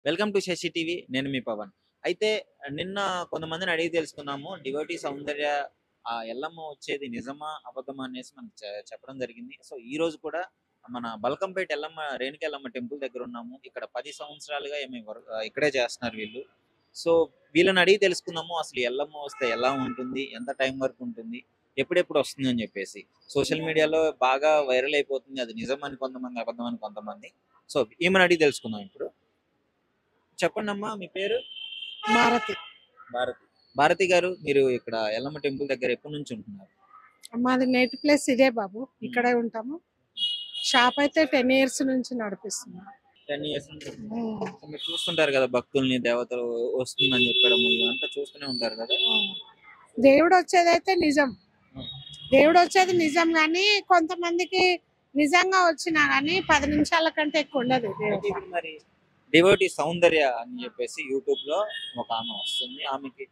Welcome to Shashi TV. నేను మీ పవన్. అయితే నిన్న కొంతమందిని అడిగి తెలుసుకున్నాము. డివోటీ సౌందర్య ఎల్లమ్మ వచ్చేది నిజమా అబద్ధమా అనేసి మనకు చెప్పడం జరిగింది. సో ఈ రోజు కూడా మన బల్కంపేట ఎల్లమ్మ రేణుక ఎల్లమ్మ టెంపుల్ దగ్గర ఉన్నాము. ఇక్కడ 10 సంవత్సరాలుగా ఇక్కడే చేస్తున్నారు వీళ్ళు. సో వీళ్ళని అడిగి తెలుసుకుందాము అసలు ఎల్లమ్మ వస్తే ఎలా ఉంటుంది, ఎంత టైం వరకు ఉంటుంది, ఎప్పుడెప్పుడు వస్తుంది అని చెప్పేసి. సోషల్ మీడియాలో బాగా వైరల్ అయిపోతుంది. అది నిజమని కొంతమంది, అబద్ధం అని కొంతమంది. సో ఈమెను అడిగి తెలుసుకుందాం ఇప్పుడు. చెప్పండి అమ్మా, మీ పేరు? భారతి. భారతి. భారతి గారు, మీరు ఇక్కడ ఎల్లమ్మ టెంపుల్ దగ్గర ఎప్పటి నుంచి ఉంటున్నారు? మాది నేటివ్ ప్లేస్ ఇదే బాబు, ఇక్కడే ఉంటాము. షాప్ అయితే 10 years నుంచి నడిపిస్తున్నాం. 10 years నుంచి. సో మీరు చూస్తుంటారు కదా, భక్తుల్ని, దేవతలు వస్తుందని చెప్పడము ఇవంతా చూస్తూనే ఉంటారు కదా. దేవుడు వచ్చేదైతే నిజం, దేవుడు వచ్చేది నిజం. కానీ కొంతమందికి నిజంగా వచ్చినా గానీ 10 నిమిషాల కంటే ఎక్కువ ఉండదు దేవుడు. ఇప్పుడు మరి డివోటీ సౌందర్య అని చెప్పేసి యూట్యూబ్ లో ఒక ఆమె వస్తుంది. ఆమెకి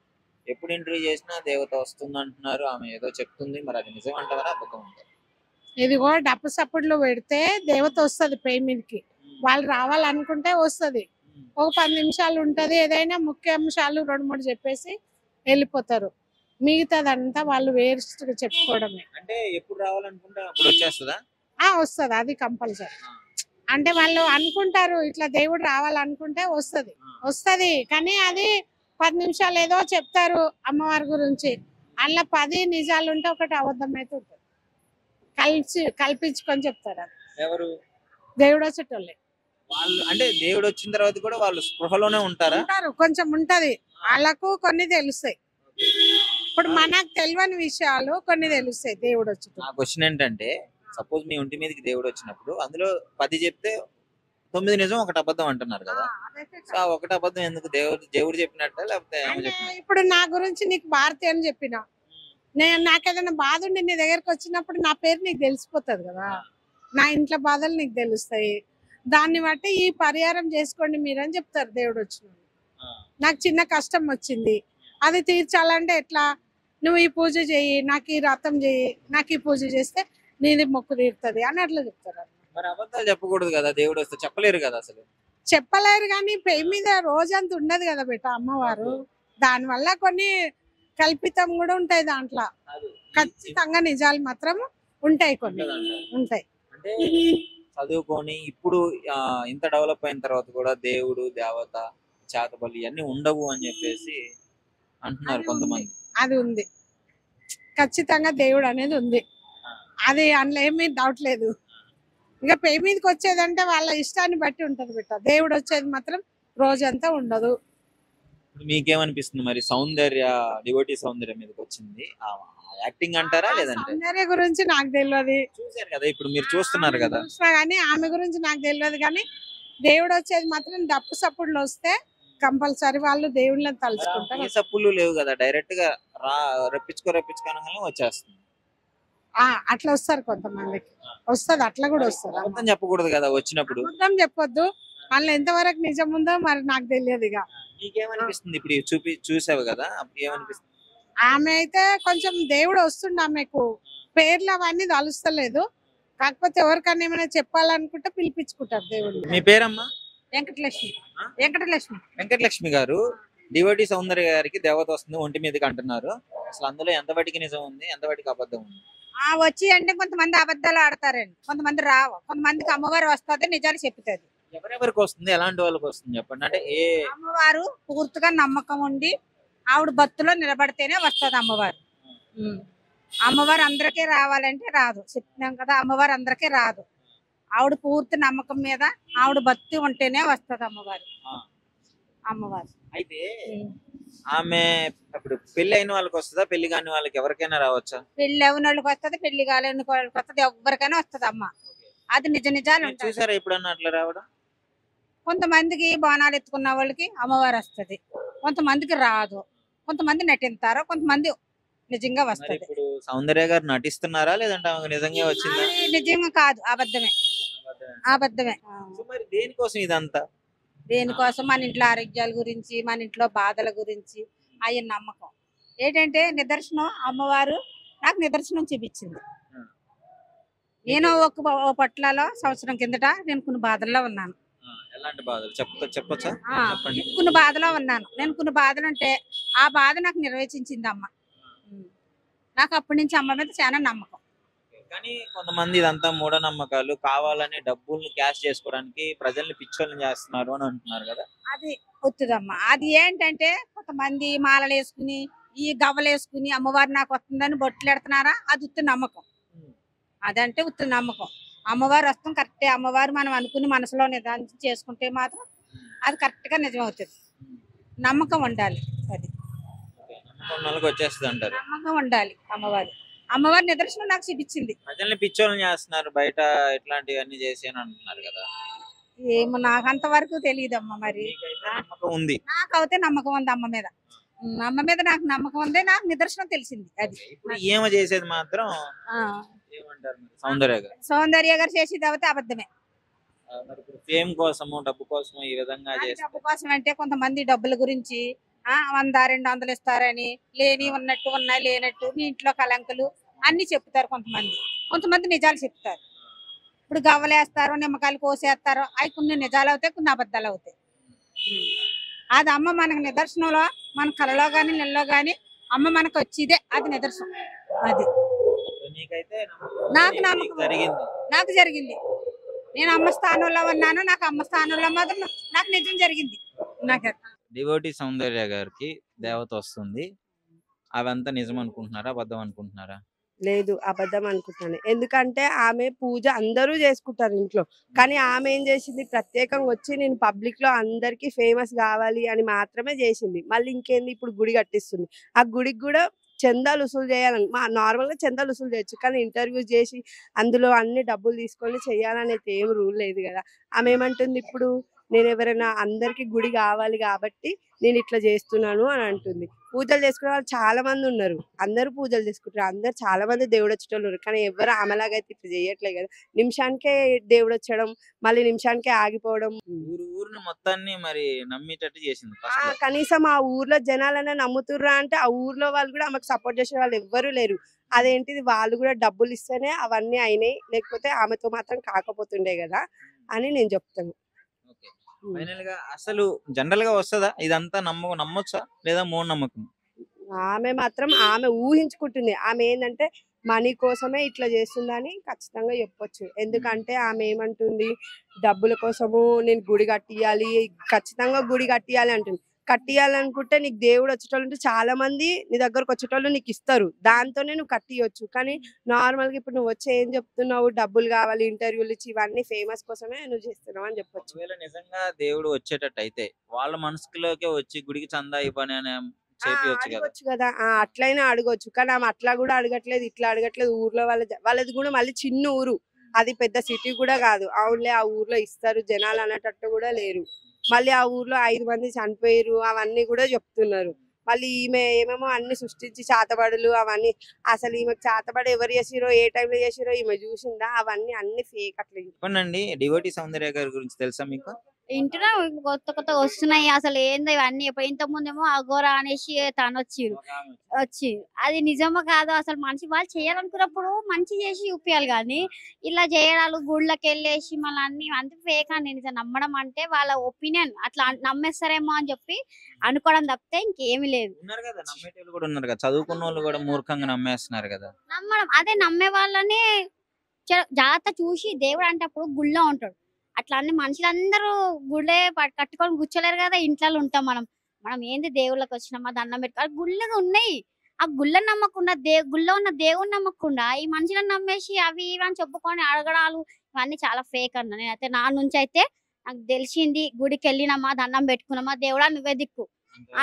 ఎప్పుడు ఇంటర్వ్యూ చేసినా దేవత వస్తుంది అంటున్నారు. ఆమె ఏదో చెప్తుంది, మరి అది నిజం అంటారా అబద్ధం అంటారా? ఇదిగో డప్పు సప్పుడులో పెడితే దేవత వస్తుంది పై మీదకి. వాళ్ళు రావాలనుకుంటే వస్తుంది. ఒక 10 నిమిషాలు ఉంటది. ఏదైనా ముఖ్య అంశాలు 2-3 చెప్పేసి వెళ్ళిపోతారు. మిగతాదంతా వాళ్ళు వేరుగా చెప్పుకోవడమే. అంటే ఎప్పుడు రావాలనుకుంటే అప్పుడు వచ్చేస్తుందా? వస్తుంది, అది కంపల్సరీ. అంటే వాళ్ళు అనుకుంటారు ఇట్లా దేవుడు రావాలనుకుంటే వస్తుంది. కానీ అది 10 నిమిషాలు ఏదో చెప్తారు అమ్మవారి గురించి. అందులో 10 నిజాలు ఉంటే ఒకటి అబద్ధం అయితే ఉంటుంది. కల్పించుకొని చెప్తారు. అది ఎవరు? దేవుడు వచ్చేటోళ్ళే. వాళ్ళు అంటే దేవుడు వచ్చిన తర్వాత కూడా వాళ్ళు స్పృహలోనే ఉంటారా? కొంచెం ఉంటది. వాళ్ళకు కొన్ని తెలుస్తాయి. ఇప్పుడు మనకు తెలియని విషయాలు కొన్ని తెలుస్తాయి దేవుడు వచ్చి. నా క్వశ్చన్ ఏంటంటే, సపోజ్ మీ ఒంటి మీదకి దేవుడు వచ్చినప్పుడు అందులో 10 చెప్తే 9 నిజం, 1 అబద్ధం అంటున్నారు కదా. సో ఆ 1 అబద్ధం ఎందుకు? దేవుడు చెప్పినట్ట లేకపోతే ఇప్పుడు నా గురించి నీకు భారతి అని చెప్పిన, నాకేదైనా బాధ ఉండి నీ దగ్గరకు వచ్చినప్పుడు నా పేరు నీకు తెలిసిపోతుంది కదా. నా ఇంట్లో బాధలు నీకు తెలుస్తాయి. దాన్ని బట్టి ఈ పరిహారం చేసుకోండి మీరని చెప్తారు దేవుడు వచ్చిన. నాకు చిన్న కష్టం వచ్చింది, అది తీర్చాలంటే ఎట్లా, నువ్వు ఈ పూజ చెయ్యి, నాకు ఈ వ్రతం చెయ్యి, నాకు ఈ పూజ చేస్తే నీది మొక్కు తీరుతుంది అని అట్లా చెప్తారు. మరి అబద్ధాలు చెప్పకూడదు కదా, దేవుడు వస్తే చెప్పలేరు కదా. అసలు చెప్పలేరు కానీ పెయి మీద రోజంతా ఉండదు కదా బెట అమ్మవారు. దానివల్ల కొన్ని కల్పితం కూడా ఉంటాయి దాంట్లో. ఖచ్చితంగా నిజాలు మాత్రం ఉంటాయి, కొన్ని ఉంటాయి. అంటే చదువుకొని ఇప్పుడు ఇంత డెవలప్ అయిన తర్వాత కూడా దేవుడు, దేవత, చేతబలి ఇవన్నీ ఉండవు అని చెప్పేసి అంటున్నారు కొంతమంది. అది ఉంది, ఖచ్చితంగా దేవుడు అనేది ఉంది. అది అందులో ఏమీ డౌట్ లేదు. ఇక పెయి మీదకి వచ్చేదంటే వాళ్ళ ఇష్టాన్ని బట్టి ఉంటది బిడ్డ. దేవుడు వచ్చేది మాత్రం రోజంతా ఉండదు. మీకేమనిపిస్తుంది మరి? సౌందర్య, డివోటీ సౌందర్య మీదకి వచ్చింది యాక్టింగ్ అంటారా లేదంటే? సౌందర్య గురించి నాకు తెలియదు. చూసారు కదా, ఇప్పుడు మీరు చూస్తున్నారు కదా. కానీ ఆమె గురించి నాకు తెలియదు. కానీ దేవుడు వచ్చేది మాత్రం డప్పు సప్పుడులో వస్తే కంపల్సరీ వాళ్ళు దేవుళ్ళని తలుచుకుంటారు. సప్పులు లేవు కదా, డైరెక్ట్ గా రప్పించుకోనగానే వచ్చేస్తుంది. అట్లా వస్తారు కొంతమందికి, వస్తుంది, అట్లా కూడా వస్తారు. అబద్ధం చెప్పకూడదు కదా వచ్చినప్పుడు. అబద్ధం చెప్పొద్దు. వాళ్ళు ఎంతవరకు నిజం ఉందో మరి నాకు తెలియదు. ఇక నీకేమనిపిస్తుంది ఇప్పుడు చూసావు కదా, ఏమనిపిస్తుంది? ఆమె అయితే కొంచెం దేవుడు వస్తుండే, ఆమెకు పేర్లు అవన్నీ తలుస్తలేదు. కాకపోతే ఎవరికన్నా ఏమైనా చెప్పాలనుకుంటే పిలిపించుకుంటారు దేవుడు. మీ పేరమ్మా? వెంకటలక్ష్మి. వెంకటలక్ష్మి. వెంకటలక్ష్మి గారు, డివోటీ సౌందర్య గారికి దేవత వస్తుంది ఒంటి మీదకి అంటున్నారు. అసలు అందులో ఎంతవాటికి నిజం ఉంది, ఎంతవాటికి అబద్ధం ఉంది? వచ్చి అంటే కొంతమంది అబద్ధాలు ఆడతారండి, కొంతమంది రావు. కొంతమందికి అమ్మవారు వస్తుంది, నిజాలు చెప్తుంది. ఎవరెవరికి వస్తుంది, ఎలాంటి వాళ్ళకి వస్తుంది చెప్పండి. అంటే అమ్మవారు పూర్తిగా నమ్మకం ఉండి ఆవిడ భక్తిలో నిలబడితేనే వస్తుంది అమ్మవారు. అమ్మవారు అందరికీ రావాలంటే రాదు, చెప్పినాం కదా. అమ్మవారు అందరికీ రాదు. ఆవిడ పూర్తి నమ్మకం మీద ఆవిడ భక్తి ఉంటేనే వస్తుంది అమ్మవారు. అయితే ఆమె ఇప్పుడు పెళ్లి అయిన వాళ్ళకి వస్తుందా, పెళ్లి కాని వాళ్ళకి ఎవరికైనా రావచ్చా? పెళ్లి అయిన వాళ్ళకి వస్తుంది, పెళ్లి కాలేని వాళ్ళకి వస్తుంది, ఎవరికైనా వస్తుంది అమ్మ. అది నిజాలు ఉంటాయి. చూసారా ఎప్పుడన్నా అట్లా రావడం? కొంతమందికి బోనాలు ఎత్తుకున్న వాళ్ళకి అమ్మవారు వస్తుంది, కొంతమందికి రాదు. కొంతమంది నటిస్తారు, కొంతమంది నిజంగా వస్తుంది. ఇప్పుడు సౌందర్య గారు నటిస్తున్నారా లేదంటే ఆమె నిజంగా వచ్చిందా? నిజంగా కాదు, అబద్ధమే. మరి దేనికోసం ఇదంతా? దేనికోసం మన ఇంట్లో ఆరోగ్యాల గురించి, మన ఇంట్లో బాధల గురించి, ఆయన నమ్మకం ఏంటంటే నిదర్శనం. అమ్మవారు నాకు నిదర్శనం చూపించింది. నేను ఒక పట్లలో సంవత్సరం కిందట నేను కొన్ని బాధల్లో ఉన్నాను. ఎలాంటి బాధలు చెప్పొచ్చా? చెప్పండి. కొన్ని బాధలో ఉన్నాను నేను. కొన్ని బాధలు ఉంటే ఆ బాధ నాకు నిర్వచించింది అమ్మ. నాకు అప్పటి నుంచి అమ్మ మీద చాలా నమ్మకం. కానీ కొంతమంది ఇదంతా మూఢనమ్మకాలు, కావాలని డబ్బుల్ని క్యాష్ చేసుకోవడానికి ప్రజల్ని పిచ్చోళ్ళని చేస్తున్నారు అని అంటున్నారు కదా. అది ఒత్తుదమ్మ. అది ఏంటంటే కొంతమంది మాలలు వేసుకుని ఈ గవ్వలు వేసుకుని అమ్మవారు నాకు వస్తుందని బొట్లు ఎడుతున్నారా, అది ఉత్తి నమ్మకం. అదంటే ఉత్తి నమ్మకం. అమ్మవారు వస్తాం కరెక్టే, అమ్మవారు మనం అనుకుని మనసులో నిదానించి చేసుకుంటే మాత్రం అది కరెక్ట్ గా నిజం అవుతుంది. నమ్మకం ఉండాలి. అది నమ్మకం ఉన్న వాళ్ళకి వచ్చేస్తుంది అంటారు. నమ్మకం ఉండాలి. అమ్మవారి నిదర్శనం నాకు చూపించింది. ప్రజల్ని పిచ్చోళ్ళని చేస్తున్నారు బయట ఇట్లాంటివన్నీ చేసి అని అంటున్నారు కదా. ఏమో నాకు అంతవరకు తెలియదమ్మా. మరి మీకైతే నమ్మకం ఉంది. నాకైతే నమ్మకం ఉంది అమ్మ మీద. అమ్మ మీద నాకు నమ్మకం ఉంది. నాకు నిదర్శనం తెలిసింది. అది ఇప్పుడు ఏమ చేసేది మాత్రం ఏమంటారు మరి సౌందర్య గారు? సౌందర్య గారు చేసేది అయితే అబద్ధమే. మరి ఇప్పుడు ఫేమ్ కోసము డబ్బు కోసము ఈ విధంగా చేస్తే డబ్బు కోసం అంటే కొంతమంది డబ్బుల గురించి 100-200 ఇస్తారని లేని ఉన్నట్టు ఉన్నాయి లేనట్టు మీ ఇంట్లో కలంకలు అన్ని చెప్తారు. కొంతమంది నిజాలు చెప్తారు. ఇప్పుడు గవ్వలేస్తారు, నిమ్మకాయలు కోసేస్తారు. అవి కొన్ని నిజాలు అవుతాయి, కొన్ని అబద్ధాలు అవుతాయి. అది అమ్మ మనకు నిదర్శనంలో, మన కళలో గాని నెలలో గాని అమ్మ మనకు వచ్చిదే అది నిదర్శనం. అది నీకైతే నాకు నమ్మకం జరిగింది. నాకు జరిగింది. నేను అమ్మ స్థానంలో ఉన్నాను. నాకు అమ్మ స్థానంలో మాత్రం నాకు నిజం జరిగింది. నాకు డివోటీ సౌందర్య గారికి దేవత వస్తుంది, అవంతా నిజం అనుకుంటున్నారా అబద్ధం అనుకుంటున్నారా? లేదు, అబద్ధం అనుకుంటాను. ఎందుకంటే ఆమె పూజ అందరూ చేసుకుంటారు ఇంట్లో, కానీ ఆమె ఏం చేసింది, ప్రత్యేకంగా వచ్చి నేను పబ్లిక్ లో అందరికి ఫేమస్ కావాలి అని మాత్రమే చేసింది. మళ్ళీ ఇంకేంది, ఇప్పుడు గుడి కట్టిస్తుంది. ఆ గుడికి కూడా చందాలు వసూలు చేయాలని, నార్మల్ గా చందాలు వసూలు చేయొచ్చు, కానీ ఇంటర్వ్యూ చేసి అందులో అన్ని డబ్బులు తీసుకొని చెయ్యాలనేది ఏం రూల్ లేదు కదా. ఆమె ఏమంటుంది, ఇప్పుడు నేను ఎవరైనా అందరికి గుడి కావాలి కాబట్టి నేను ఇట్లా చేస్తున్నాను అని అంటుంది. పూజలు చేసుకునే వాళ్ళు చాలా మంది ఉన్నారు, అందరూ పూజలు చేసుకుంటారు, అందరు చాలా మంది దేవుడు వచ్చేటోళ్ళు ఉన్నారు, కానీ ఎవరు ఆమెలాగైతే ఇట్లా చేయట్లేదు కదా. నిమిషానికే దేవుడు వచ్చడం, మళ్ళీ నిమిషానికే ఆగిపోవడం. ఊరిని మొత్తాన్ని మరి నమ్మేటట్టు చేసింది first లో. కనీసం ఆ ఊర్లో జనాలనే నమ్ముతుర్రా అంటే ఆ ఊర్లో వాళ్ళు కూడా ఆమెకు సపోర్ట్ చేసే వాళ్ళు ఎవ్వరూ లేరు. అదేంటిది, వాళ్ళు కూడా డబ్బులు ఇస్తేనే అవన్నీ అయినాయి, లేకపోతే ఆమెతో మాత్రం కాకపోతుండే కదా అని నేను చెప్తాను. ఫైనల్ గా అసలు జనరల్ గా వస్తుందా ఇదంతా నమ్మొచ్చా లేదా మూఢనమ్మకం? ఆమె ఊహించుకుంటుంది. ఆమె ఏంటంటే మనీ కోసమే ఇట్లా చేస్తుందని ఖచ్చితంగా చెప్పొచ్చు. ఎందుకంటే ఆమె ఏమంటుంది, డబ్బుల కోసము నేను గుడి కట్టియాలి, ఖచ్చితంగా గుడి కట్టియాలి అంటుంది. కట్టియాలనుకుంటే నీకు దేవుడు వచ్చేటోళ్ళు చాలా మంది నీ దగ్గరకు వచ్చేటోళ్ళు నీకు ఇస్తారు, దాంతోనే నువ్వు కట్టియొచ్చు. కానీ నార్మల్ గా ఇప్పుడు నువ్వు వచ్చి ఏం చెప్తున్నావు, డబ్బులు కావాలి, ఇంటర్వ్యూలు ఇచ్చి ఇవన్నీ ఫేమస్ కోసమే నువ్వు చేస్తున్నావు అని చెప్పొచ్చు. ఒకవేళ నిజంగా దేవుడు వచ్చేటట్టు అయితే వాళ్ళ మనసులోకే వచ్చి గుడికి చందా ఇవ్వని అని చేపియొచ్చు కదా. అడగొచ్చు కదా, అట్లయినా అడగొచ్చు. కానీ ఆమె అట్లా కూడా అడగట్లేదు, ఇట్లా అడగట్లేదు. ఊర్లో వాళ్ళది కూడా మళ్ళీ చిన్న ఊరు, అది పెద్ద సిటీ కూడా కాదు. అవునులే ఆ ఊర్లో ఇస్తారు జనాలు అనేటట్టు కూడా లేరు. మళ్ళీ ఆ ఊర్లో 5 మంది చనిపోయారు అవన్నీ కూడా చెప్తున్నారు. మళ్ళీ ఈమె ఏమేమో అన్ని సృష్టించి చాతబడులు అవన్నీ, అసలు ఈమెకు చాతబడి ఎవరు చేసిరో, ఏ టైంలో చేసిరో ఈమె చూసిందా, అవన్నీ అన్ని ఫేక్. అట్లా చెప్పండి, డివోటీ సౌందర్య గారి గురించి తెలుసా మీకు? ఇంటున్నా కొత్త వస్తున్నాయి. అసలు ఏందో ఇవన్నీ. ఇంత ముందేమో అఘోరా అనేసి తను వచ్చి అది నిజమో కాదో అసలు మనిషి వాళ్ళు చేయాలనుకున్నప్పుడు మంచి చేసి చూపించాలి, కానీ ఇలా చేయడాలు గుళ్ళకి వెళ్ళేసి మళ్ళీ అన్ని అంత ఫేక్ అని నిజం నమ్మడం అంటే వాళ్ళ ఒపీనియన్ అట్లా నమ్మేస్తారేమో అని చెప్పి అనుకోవడం తప్పితే ఇంకేమీ లేదు. ఉన్నారు కదా నమ్మేటోళ్ళు కూడా ఉన్నారు కదా, చదువుకున్న వాళ్ళు కూడా మూర్ఖంగా నమ్మేస్తున్నారు కదా. నమ్మడం అదే నమ్మే వాళ్ళని జాగ్రత్త చూసి, దేవుడు అంటే అప్పుడు గుళ్ళో ఉంటాడు, అట్లా అన్ని మనుషులందరూ గుళ్ళే కట్టుకొని కూర్చోలేరు కదా. ఇంట్లో ఉంటాం మనం ఏంది దేవుళ్ళకి వచ్చినామా దండం పెట్టుకోవాలి, గుళ్ళగా ఉన్నాయి. ఆ గుళ్ళని నమ్మకుండా గుళ్ళో ఉన్న దేవుని నమ్మకుండా ఈ మనుషులను నమ్మేసి అవి ఇవి అని చెప్పుకొని అడగడాలు ఇవన్నీ చాలా ఫేక్ అన్న. నేనైతే నా నుంచి అయితే నాకు తెలిసింది, గుడికి వెళ్ళినామా దండం పెట్టుకున్నామా దేవుడా నువ్వే దిక్కు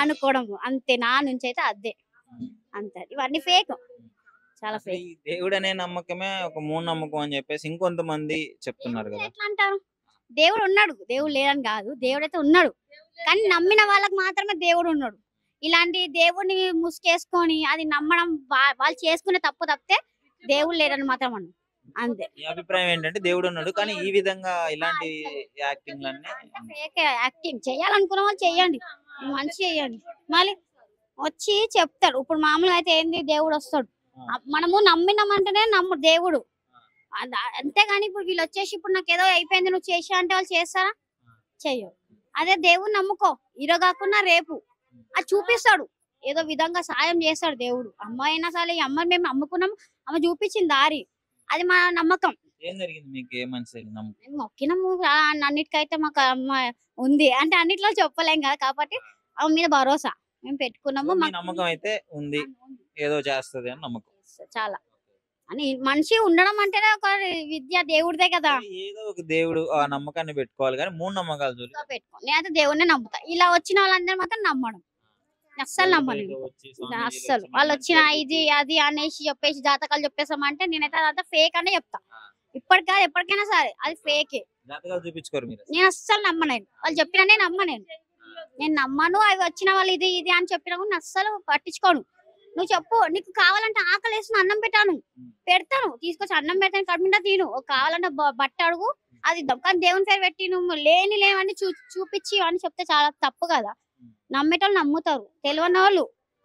అనుకోవడం అంతే. నా నుంచి అయితే అదే అంతే. ఇవన్నీ ఫేక్, చాలా ఫేక్. దేవుడు అనే నమ్మకమే ఒక మూఢనమ్మకం అని చెప్పేసి ఇంకొంతమంది చెప్తున్నారు కదా. ఎట్లా అంటారు, దేవుడు ఉన్నాడు, దేవుడు లేదని కాదు, దేవుడు అయితే ఉన్నాడు, కానీ నమ్మిన వాళ్ళకి మాత్రమే దేవుడు ఉన్నాడు. ఇలాంటి దేవుడిని ముసుకేసుకొని అది నమ్మడం వాళ్ళు చేసుకునే తప్పితే దేవుడు లేరని మాత్రం అన్నాడు అంతే. ఈ అభిప్రాయం ఏంటంటే దేవుడు ఉన్నాడు కానీ ఈ విధంగా ఇలాంటి యాక్టింగ్ ఫేక్ యాక్టింగ్ చేయాలనుకున్న వాళ్ళు చెయ్యండి, మంచి చెయ్యండి, మళ్ళీ వచ్చి చెప్తాడు. ఇప్పుడు మామూలుగా అయితే ఏంది, దేవుడు వస్తాడు, మనము నమ్మినామంటేనే దేవుడు, అంతేగాని ఇప్పుడు వీళ్ళు వచ్చేసి ఇప్పుడు నాకు ఏదో అయిపోయింది నువ్వు చేసా అంటే వాళ్ళు చేస్తారా? చెయ్యవు. అదే దేవుని నమ్ముకో, ఈరోజు కాకుండా రేపు అది చూపిస్తాడు, ఏదో విధంగా సాయం చేస్తాడు దేవుడు. అమ్మ అయినా సరే, ఈ అమ్మని మేము నమ్ముకున్నాం, అమ్మ చూపించింది దారి, అది మా నమ్మకం. ఏం జరిగింది మీకు? ఏ మనిషి నమ్మకం? మేము మొక్కినాము, అన్నిటికైతే మాకు అమ్మ ఉంది అంటే అన్నిట్లో చెప్పలేం కదా, కాబట్టి ఆమె మీద భరోసా మేము పెట్టుకున్నాము. మీ మాకు నమ్మకం అయితే ఉంది, ఏదో చేస్తది అని నమ్మకం. చాలా అని మనిషి ఉండడం అంటేనే ఒక విద్య, దేవుడిదే కదా. ఏదో ఒక దేవుడు ఆ నమ్మకాన్ని పెట్టుకోవాలి, కానీ మూడు నమ్మకాలు చూడు. పెట్టుకో, నేనైతే దేవుడినే నమ్ముతా. ఇలా వచ్చిన వాళ్ళందరూ మాత్రం నమ్మడం అస్సలు నమ్మను. ఏదో వచ్చి స్వామీజీలు అస్సలు వచ్చి వాళ్ళు వచ్చిన మంచిగా ఇది అది అనేసి చెప్పేసి జాతకాలు చెప్పేసామంటే నేనైతే అదంతా ఫేక్ అనే చెప్తా. ఇప్పటికా ఎప్పటికైనా సరే అది ఫేకే. జాతకాలు చూపించుకోరు మీరు? నేను అస్సలు నమ్మలేను, వాళ్ళు చెప్పినా నేను నమ్మలేను. నేను నమ్మను. అవి వచ్చిన వాళ్ళు ఇది ఇది అని చెప్పినా కూడా నేను అస్సలు పట్టించుకోను. నువ్వు చెప్పు, నీకు కావాలంటే ఆకలి వేసిన అన్నం పెట్టాను, పెడతాను, తీసుకొచ్చి అన్నం పెడతాను, కడుపుంటా తిను. కావాలంటే బట్ట అడుగు, అది ఇద్దాం. కానీ దేవుని పేరు పెట్టి నువ్వు లేవన్నీ చూపించి అని చెప్తే చాలా తప్పు కదా. నమ్మేటోళ్ళు నమ్ముతారు, తెలియని వాళ్ళు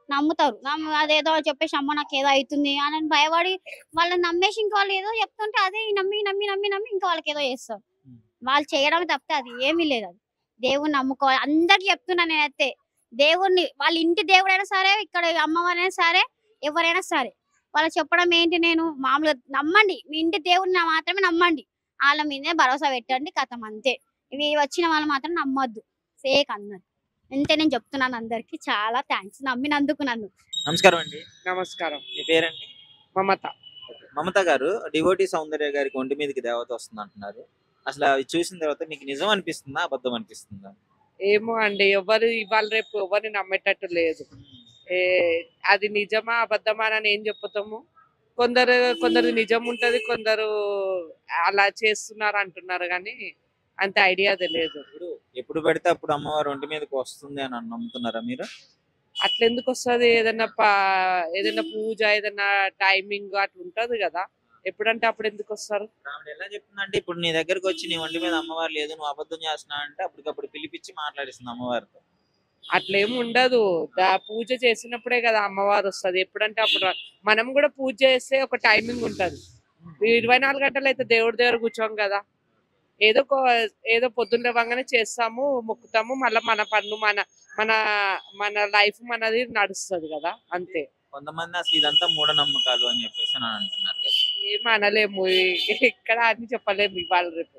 నమ్ముతారు. అదేదో చెప్పేసి అమ్మ నాకు ఏదో అవుతుంది అని భయపడి వాళ్ళని నమ్మేసి ఇంకా వాళ్ళు ఏదో చెప్తుంటే అదే నమ్మి నమ్మి నమ్మి నమ్మి ఇంకా వాళ్ళకి ఏదో చేస్తారు. వాళ్ళు చేయడం తప్పితే అది ఏమీ లేదు. అది దేవుని నమ్ముకోవాలి. అందరికి చెప్తున్నా నేనైతే, దేవుణ్ణి వాళ్ళ ఇంటి దేవుడైనా సరే, ఇక్కడ అమ్మవారైనా సరే, ఎవరైనా సరే, వాళ్ళు చెప్పడం ఏంటి, నేను మామూలుగా నమ్మండి, మీ ఇంటి దేవుడిని మాత్రమే నమ్మండి, వాళ్ళ మీదే భరోసా పెట్టండి, కథం అంతే. ఇవి వచ్చిన వాళ్ళు మాత్రం నమ్మొద్దు, ఫేక్ అన్నారు. అంతే నేను చెప్తున్నాను అందరికి. చాలా థ్యాంక్స్ నమ్మినందుకు నన్ను. నమస్కారం అండి. నమస్కారం. మీ పేరండి? మమత. మమత గారు, డివోటీ సౌందర్య గారికి ఒంటి మీదకి దేవత వస్తుంది అంటున్నారు. అసలు అవి చూసిన తర్వాత మీకు నిజం అనిపిస్తుందా, అబద్ధం అనిపిస్తుందా? ఏమో అండి, ఎవరు ఇవాళ రేపు ఎవరిని నమ్మేటట్టు లేదు. అది నిజమా అబద్ధమా అని ఏం చెప్పుతాము. కొందరు నిజం ఉంటది, కొందరు అలా చేస్తున్నారు అంటున్నారు, కానీ అంత ఐడియా తెలియదు. ఎప్పుడు పెడితే అప్పుడు అమ్మవారు ఒంటి మీదకి వస్తుంది అని నమ్ముతున్నారా మీరు? అట్లా ఎందుకు వస్తుంది? ఏదైనా పూజ, ఏదైనా టైమింగ్ అట్లా ఉంటది కదా, ఎప్పుడంటే అప్పుడు ఎందుకు వస్తారు? ఆవిడ ఎలా చెప్తుందంటే, ఇప్పుడు నీ దగ్గరకు వచ్చి నీ ఒంటి మీద అమ్మవారు లేదు, నువ్వు అబద్ధం చేస్తున్నావు అంటే అప్పటికప్పుడు పిలిపించి మాట్లాడిస్తుంది అమ్మవారితో. అట్లేమి ఉండదు. పూజ చేసినప్పుడే కదా అమ్మవారు వస్తుంది, ఎప్పుడంటే అప్పుడు. మనం కూడా పూజ చేస్తే ఒక టైమింగ్ ఉంటది. 24 గంటలు అయితే దేవుడి దగ్గర కూర్చోం కదా. ఏదో పొద్దున్న లేవగానే చేస్తాము, మొక్కుతాము, మళ్ళీ మన పన్ను మన మన లైఫ్ మనది నడుస్తుంది కదా, అంతే. కొంతమంది అసలు ఇదంతా మూఢనమ్మకాలు అని చెప్పేసి అని అంటున్నారు కదా. ఏం అనలేము, ఇక్కడ అని చెప్పలేము ఇవాళ రేపు.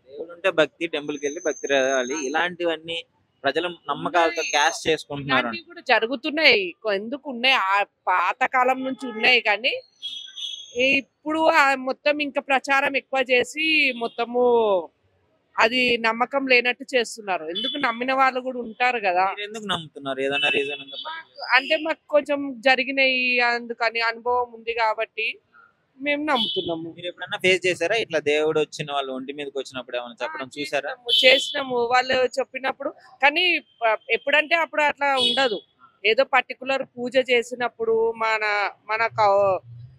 దేవుడు ఉంటే భక్తి, టెంపుల్కి వెళ్ళి భక్తి రావాలి, ఇలాంటివన్నీ ప్రజలు నమ్మకాలతో క్యాష్ చేసుకుంటున్నారు. ఇలాంటివి కూడా జరుగుతున్నాయి, ఎందుకు ఉన్నాయి, ఆ పాతకాలం నుంచి ఉన్నాయి. కానీ ఇప్పుడు మొత్తం ఇంకా ప్రచారం ఎక్కువ చేసి మొత్తము అది నమ్మకం లేనట్టు చేస్తున్నారు. ఎందుకు నమ్మిన వాళ్ళు కూడా ఉంటారు కదా. మీరు ఎందుకు నమ్ముతున్నారు? ఏదైనా రీజన్ ఉందా? అంటే మాకు కొంచెం జరిగినాయి, అందుకని అనుభవం ఉంది కాబట్టి మేము నమ్ముతున్నాము. మీరు ఎప్పుడన్నా ఫేస్ చేశారా ఇట్లా దేవుడు వచ్చిన వాళ్ళు ఒంటి మీదకి వచ్చినప్పుడు ఏమైనా చెప్పడం చూసారా? చేసినాము వాళ్ళు చెప్పినప్పుడు, కానీ ఎప్పుడంటే అప్పుడు అట్లా ఉండదు. ఏదో పర్టికులర్ పూజ చేసినప్పుడు మన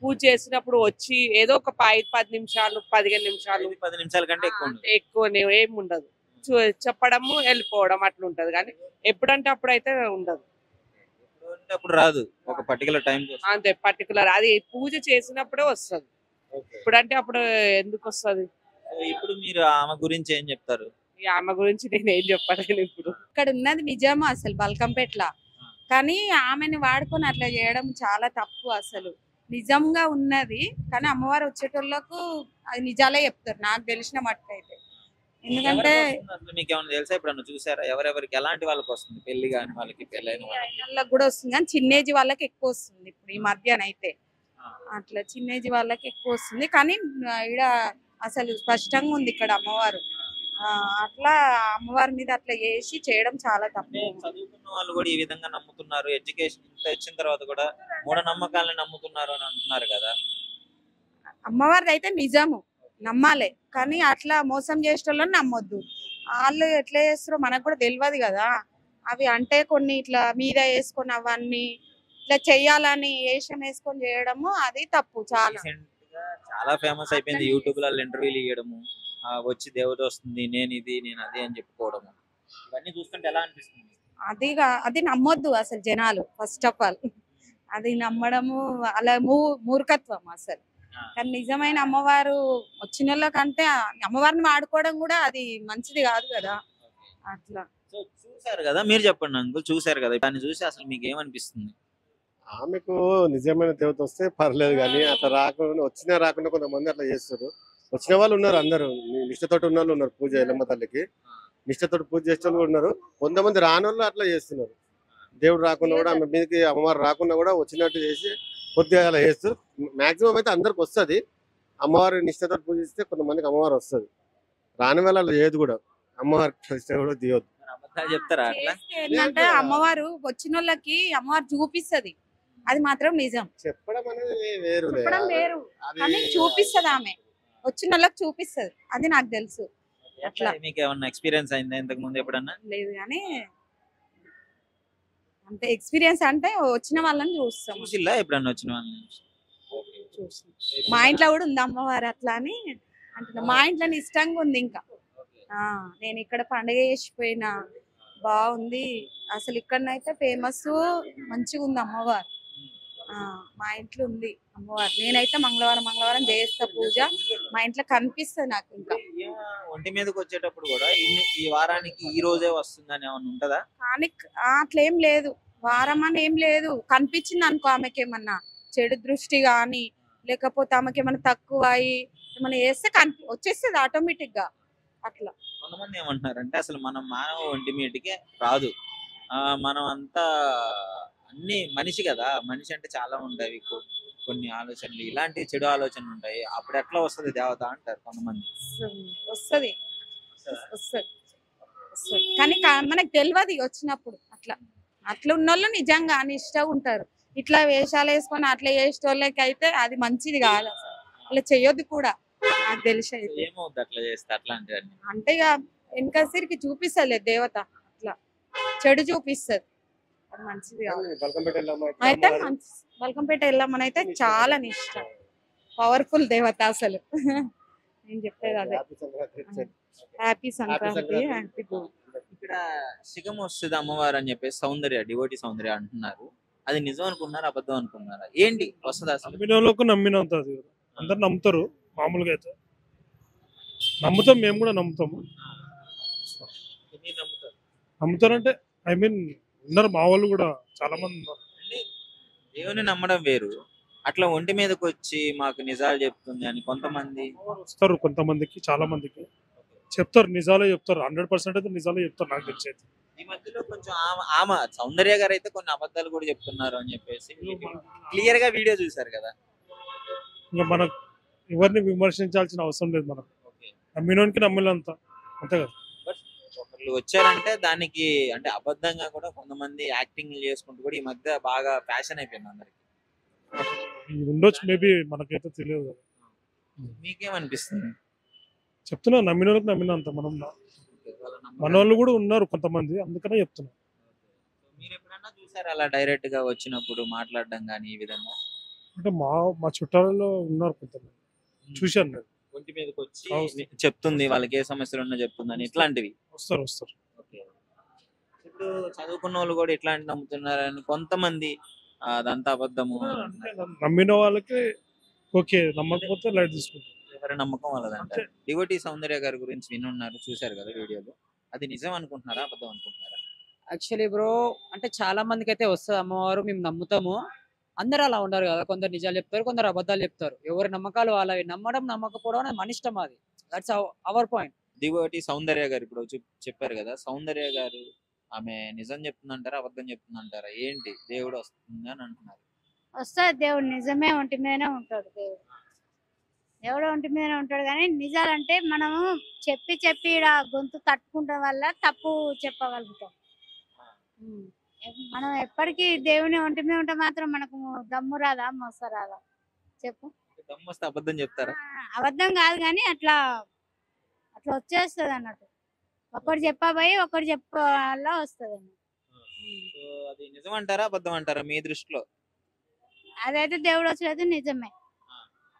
పూజ చేసినప్పుడు వచ్చి ఏదో ఒక 5-10 నిమిషాలు 15 నిమిషాలు 10 నిమిషాల కంటే ఎక్కువ ఏమి ఉండదు, చెప్పడము వెళ్ళిపోవడం అట్లా ఉంటది. కానీ ఎప్పుడంటే అప్పుడు అయితే ఉండదు. అప్పుడు రాదు, ఒక పర్టికులర్ టైం అంతే, పర్టికులర్ అది పూజ చేసినప్పుడే వస్తుంది. ఇప్పుడంటే అప్పుడు ఎందుకు వస్తుంది? ఇప్పుడు మీరు ఆమె గురించి ఏం చెప్తారు? ఆమె గురించి నేను ఏం చెప్పలేను. ఇప్పుడు ఇక్కడ ఉన్నది నిజమా అసలు బల్కంపేటలా, కానీ ఆమెను వాడుకొని అట్లా చేయడం చాలా తప్పు. అసలు నిజంగా ఉన్నది, కానీ అమ్మవారు వచ్చేటోళ్ళకు అది నిజాలే చెప్తారు నాకు తెలిసిన మట్టుకైతే. ఎందుకంటే మీకు ఏమైనా తెలుసా, ఇప్పుడు చూసారా ఎవరెవరికి ఎలాంటి వాళ్ళకి వస్తుంది? పెళ్లి కాని వాళ్ళకి, పెళ్ళైన వాళ్ళకి కూడా వస్తుంది, కానీ చిన్న ఏజ్ వాళ్ళకి ఎక్కువ వస్తుంది. ఇప్పుడు ఈ మధ్యనైతే అట్లా చిన్న ఏజ్ వాళ్ళకి ఎక్కువ వస్తుంది. కానీ ఇక్కడ అసలు స్పష్టంగా ఉంది ఇక్కడ అమ్మవారు. అట్లా అమ్మవారి మీద అట్లా చేసి చేయడం చాలా తప్పు. చదువుకున్న వాళ్ళు కూడా ఈ విధంగా నమ్ముతున్నారు, ఎడ్యుకేషన్ ఇంత వచ్చిన తర్వాత కూడా మూఢనమ్మకాలను నమ్ముతున్నారు అని అంటున్నారు కదా. అమ్మవారిది అయితే నిజము, నమ్మాలి, కానీ అట్లా మోసం చేసేటోళ్ళని నమ్మొద్దు. వాళ్ళు ఎట్లా చేస్తారో మనకు కూడా తెలియదు కదా. అవి అంటే కొన్ని ఇట్లా మీద వేసుకొని అవన్నీ ఇట్లా చెయ్యాలని వేషం వేసుకొని చేయడము అది తప్పు. చాలా ఫేమస్ అయిపోయింది యూట్యూబ్ లో ఇంటర్వ్యూలు ఇవ్వడము, వచ్చి దేవుడు వస్తుంది, నేను ఇది నేను అది అని చెప్పుకోవడము, ఇవన్నీ చూస్తుంటే ఎలా అనిపిస్తుంది? అది నమ్మొద్దు అసలు జనాలు. ఫస్ట్ ఆఫ్ ఆల్ అది నమ్మడము అలా మూర్ఖత్వం అసలు. కానీ నిజమైన అమ్మవారు వచ్చిన వాళ్ళకంటే అమ్మవారిని వాడుకోవడం కూడా అది మంచిది కాదు కదా అట్లా. సో చూసారు కదా, మీరు చెప్పండి అంకుల్, చూసారు కదా, దాన్ని చూసి అసలు మీకు ఏమనిపిస్తుంది? ఆమెకు నిజమైన దేవత వస్తే పర్లేదు, కానీ అట్లా రాకుండా వచ్చినా రాకుండా కొంతమంది అట్లా చేస్తారు. వచ్చిన వాళ్ళు ఉన్నారు, అందరూ నిష్ఠతోటి ఉన్న వాళ్ళు ఉన్నారు. పూజ ఎల్లమ్మ తల్లికి నిష్ఠతోటి పూజ చేసే వాళ్ళు ఉన్నారు. కొంతమంది రాని వాళ్ళు అట్లా చేస్తున్నారు. దేవుడు రాకుండా కూడా ఆమె మీదకి అమ్మవారు రాకుండా కూడా వచ్చినట్టు చేసి కొద్దిగా అలా చేస్తారు. మాక్సిమం అయితే అందరికి వస్తుంది. అమ్మవారు నిష్ఠతోటి పూజిస్తే కొంతమందికి అమ్మవారు వస్తుంది. రాని వాళ్ళు అలా చేయదు కూడా, అమ్మవారి ప్రతిష్ట కూడా తీయొద్దు. మరి అబద్ధాలు చెప్తారా అట్లా? చేస్తే ఏంటంటే అమ్మవారు వచ్చిన వాళ్ళకి అమ్మవారు చూపిస్తది, అది మాత్రం నిజం. చెప్పడం అనేది వేరు, చెప్పడం వేరు కానీ చూపిస్తది, ఆమె వచ్చిన వాళ్ళకి చూపిస్తది, అది నాకు తెలుసు. ఎట్లా మీకు ఏమన్నా ఎక్స్పీరియన్స్ అయిందా ఇంతకు ముందు ఎప్పుడన్నా? లేదు కానీ అంటే ఎక్స్పీరియన్స్ అంటే వచ్చిన వాళ్ళని చూస్తాం. చూసిల్లా ఎప్పుడన్నా వచ్చిన వాళ్ళని? చూస్తాం. మా ఇంట్లో కూడా ఉంది అమ్మవారు అట్లా అని అంటున్నా. మా ఇంట్లో ఇష్టంగా ఉంది. ఇంకా నేను ఇక్కడ పండుగ చేసిపోయినా బాగుంది అసలు. ఇక్కడనైతే ఫేమస్ మంచిగా ఉంది అమ్మవారు. మా ఇంట్లో ఉంది అమ్మవారు. నేనైతే మంగళవారం చేస్తా పూజ. మా ఇంట్లో కనిపిస్తుంది నాకు. ఇంకా ఒంటి మీదకి వచ్చేటప్పుడు కూడా ఈ వారానికి ఈ రోజే వస్తుందని ఏమన్నా ఉంటదా? కానీ అట్లేం లేదు, వారం అని ఏం లేదు. కనిపించింది అనుకో ఆమెకి ఏమన్నా చెడు దృష్టి గాని లేకపోతే ఆమెకి ఏమన్నా తక్కువ అయ్యి ఏమన్నా వేస్తే వచ్చేస్తుంది ఆటోమేటిక్ గా అట్లా. కొంతమంది ఏమంటున్నారంటే అసలు మనం మానవ ఒంటి మీదకే రాదు, మనం అంతా అన్ని మనిషి కదా, మనిషి అంటే చాలా ఉంటాయి కొన్ని ఆలోచనలు, ఇలాంటి చెడు ఆలోచనలు ఉంటాయి, అప్పుడు ఎట్లా వస్తుంది దేవత అంటారు కొంతమంది. వస్తుంది కానీ మనకు తెలియదు వచ్చినప్పుడు. అట్లా ఉన్న వాళ్ళు నిజంగా అనిష్టంగా ఉంటారు. ఇట్లా వేషాలు వేసుకొని అట్లా చేసేటోళ్ళకి అయితే అది మంచిది కాదు, అసలు అలా చెయ్యొద్దు కూడా. నాకు తెలిసి అయితే ఏమవుద్ది అట్లా చేస్తే అట్లాంటివన్నీ? అంటే ఇక వెనకసిరికి చూపిస్తలే దేవత, అట్లా చెడు చూపిస్తుంది, అది మంచిది కాదు. బల్కంపేట ఎల్లమ్మ అయితే బల్కంపేట ఎల్లమ్మని అయితే చాలా నిష్ట, పవర్ఫుల్ దేవత అసలు. నేను చెప్పేది అదే. హ్యాపీ సంక్రాంతి, హ్యాపీ ఇక్కడ శిఖం వస్తుంది అమ్మవారు అని చెప్పేసి సౌందర్య, డివోటీ సౌందర్య అంటున్నారు. అది నిజం అనుకున్నారా అబద్ధం అనుకున్నారా? ఏంటి వస్తుంది అసలు? నమ్మిన వాళ్ళకు నమ్మినంత అది అందరు నమ్ముతారు. మామూలుగా అయితే నమ్ముతాం, మేము కూడా నమ్ముతాము. మీరు నమ్ముతారు? నమ్ముతారంటే ఐ మీన్ ఉన్నారు మా వాళ్ళు కూడా చాలా మంది ఉన్నారు. అంటే దేవుని నమ్మడం వేరు, అట్లా ఒంటి మీదకి వచ్చి మాకు నిజాలు చెప్తుంది అని కొంతమంది వస్తారు. కొంతమందికి చాలా మందికి చెప్తారు, నిజాలే చెప్తారు. 100% అయితే నిజాలే చెప్తారు నాకు తెలిసి అయితే. ఈ మధ్యలో కొంచెం ఆమె సౌందర్య గారు అయితే కొన్ని అబద్ధాలు కూడా చెప్తున్నారు అని చెప్పేసి క్లియర్ గా వీడియో చూసారు కదా. ఇంకా మనకు ఎవరిని విమర్శించాల్సిన అవసరం లేదు. మనకు నమ్మినోనికి నమ్మినంత, అంతే కదా. బట్ ఒకళ్ళు వచ్చారంటే దానికి అంటే అబద్ధంగా కూడా కొంతమంది యాక్టింగ్ చేసుకుంటూ కూడా ఈ మధ్య బాగా ఫ్యాషన్ అయిపోయింది అందరికి. ఉండొచ్చు మేబీ, మనకైతే తెలియదు కదా. మీకేమనిపిస్తుంది? చెప్తున్నా నమ్మిన వాళ్ళకి నమ్మినంత. మన వాళ్ళు కూడా ఉన్నారు కొంతమంది, అందుకనే చెప్తున్నా. మీరు ఎప్పుడన్నా చూసారు అలా డైరెక్ట్ గా వచ్చినప్పుడు మాట్లాడడం కానీ ఈ విధంగా? అంటే మా చుట్టాలలో ఉన్నారు కొంతమంది, చూశాను నేను. ఒంటి మీదకి వచ్చి చెప్తుంది, వాళ్ళకి ఏ సమస్యలు ఉన్నా చెప్తుంది అని, ఇట్లాంటివి వస్తారు. ఇప్పుడు చదువుకున్న వాళ్ళు కూడా ఇట్లాంటి నమ్ముతున్నారని కొంతమంది అదంతా అబద్ధము. అంటే నమ్మిన వాళ్ళకి ఓకే, నమ్మకపోతే లైట్ తీసుకుంటారు. ఎవరి నమ్మకం వాళ్ళదంట. డివోటీ సౌందర్య గారి గురించి వినున్నారు, చూశారు కదా వీడియోలో, అది నిజం అనుకుంటున్నారా అబద్ధం అనుకుంటున్నారా? యాక్చువల్లీ బ్రో అంటే చాలా మందికి అయితే వస్తుంది అమ్మవారు, మేము నమ్ముతాము. అందరూ అలా ఉండరు కదా, కొందరు నిజాలు చెప్తారు, కొందరు అబద్ధాలు చెప్తారు. ఎవరి నమ్మకాలు వాళ్ళవి. నమ్మడం నమ్మకపోవడం అనేది మన ఇష్టం, అది దట్స్ అవర్ పాయింట్. డివోటీ సౌందర్య గారు ఇప్పుడు చెప్పారు కదా, సౌందర్య గారు ఆమె నిజం చెప్తుందంటారా అబద్ధం చెప్తుందంటారా? ఏంటి దేవుడు వస్తుంది అని అంటున్నారు? వస్తుంది దేవుడు, నిజమే ఒంటి మీదనే ఉంటాడు దేవుడు ఒంటి మీదనే ఉంటాడు. కానీ నిజాలంటే మనము చెప్పి ఈడ గొంతు తట్టుకుంటాం వల్ల తప్పు చెప్పగలుగుతాం. మనం ఎప్పటికీ దేవుని ఒంటి మీద ఉంటే మాత్రం మనకు దమ్ము రాదా, మోస రాదా చెప్పు? దమ్ము వస్తే అబద్ధం చెప్తారా? అబద్ధం కాదు కానీ అట్లా వచ్చేస్తుంది అన్నట్టు. ఒకటి చెప్పబోయి ఒకటి చెప్పాలా వస్తుంది అన్నట్టు. సో అది నిజం అంటారా అబద్ధం అంటారా మీ దృష్టిలో? అదైతే దేవుడు వచ్చేది నిజమే.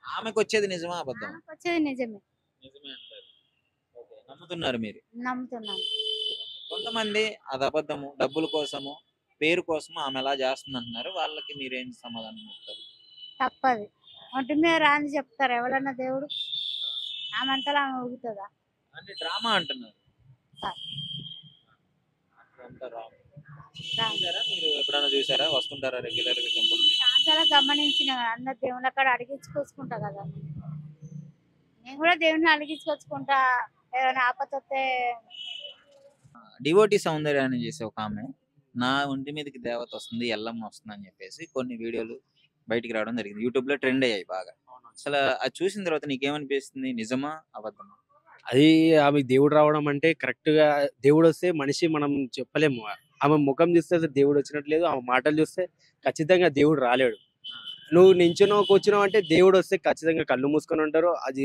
ఆమెకు వచ్చేది నిజమా అబద్ధం? వచ్చేది నిజమే. నిజమే అంటారు. నమ్ముతున్నారు మీరు? నమ్ముతున్నాను. కొంతమంది అది అబద్ధము, డబ్బుల కోసము, పేరు కోసము ఆమె ఎలా చేస్తుంది అంటున్నారు, వాళ్ళకి మీరేం సమాధానం చెప్తారు? తప్పది. ఒంటి మీద రాని చెప్తారు ఎవరన్నా దేవుడు ఆమెంతలా ఆమె ఊగుతుందా అంటే డ్రామా అంటున్నారు. కాదు. అట్లంతా wrong. Wrong. చూసారా మీరు ఎప్పుడైనా చూసారా? వస్తుంటారా రెగ్యులర్ గా టెంపుల్ కి? చాలా గమనించిన అందరు దేవుళ్ళ కాడ అడిగించుకొచ్చుకుంటా కదా నేను కూడా దేవుడిని అడిగించుకొచ్చుకుంటా ఏమైనా ఆపత వస్తే డివోటీ సౌందర్యాన్ని చేసే ఒక ఆమె నా ఒంటి మీదకి దేవత వస్తుంది, ఎల్లమ్మ వస్తుంది అని చెప్పేసి కొన్ని వీడియోలు బయటికి రావడం జరిగింది. యూట్యూబ్ లో ట్రెండ్ అయ్యాయి బాగా. అసలు అది చూసిన తర్వాత నీకేమనిపిస్తుంది? నిజమా అబద్ధమా? అది ఆమె దేవుడు రావడం అంటే కరెక్ట్ గా దేవుడు వస్తే మనిషి మనం చెప్పలేము. ఆమె ముఖం చూస్తే దేవుడు వచ్చినట్లేదు, ఆమె మాటలు చూస్తే ఖచ్చితంగా దేవుడు రాలేడు. నువ్వు నించున్నావు కూర్చున్నావు అంటే దేవుడు వస్తే ఖచ్చితంగా కళ్ళు మూసుకొని ఉంటారు. అది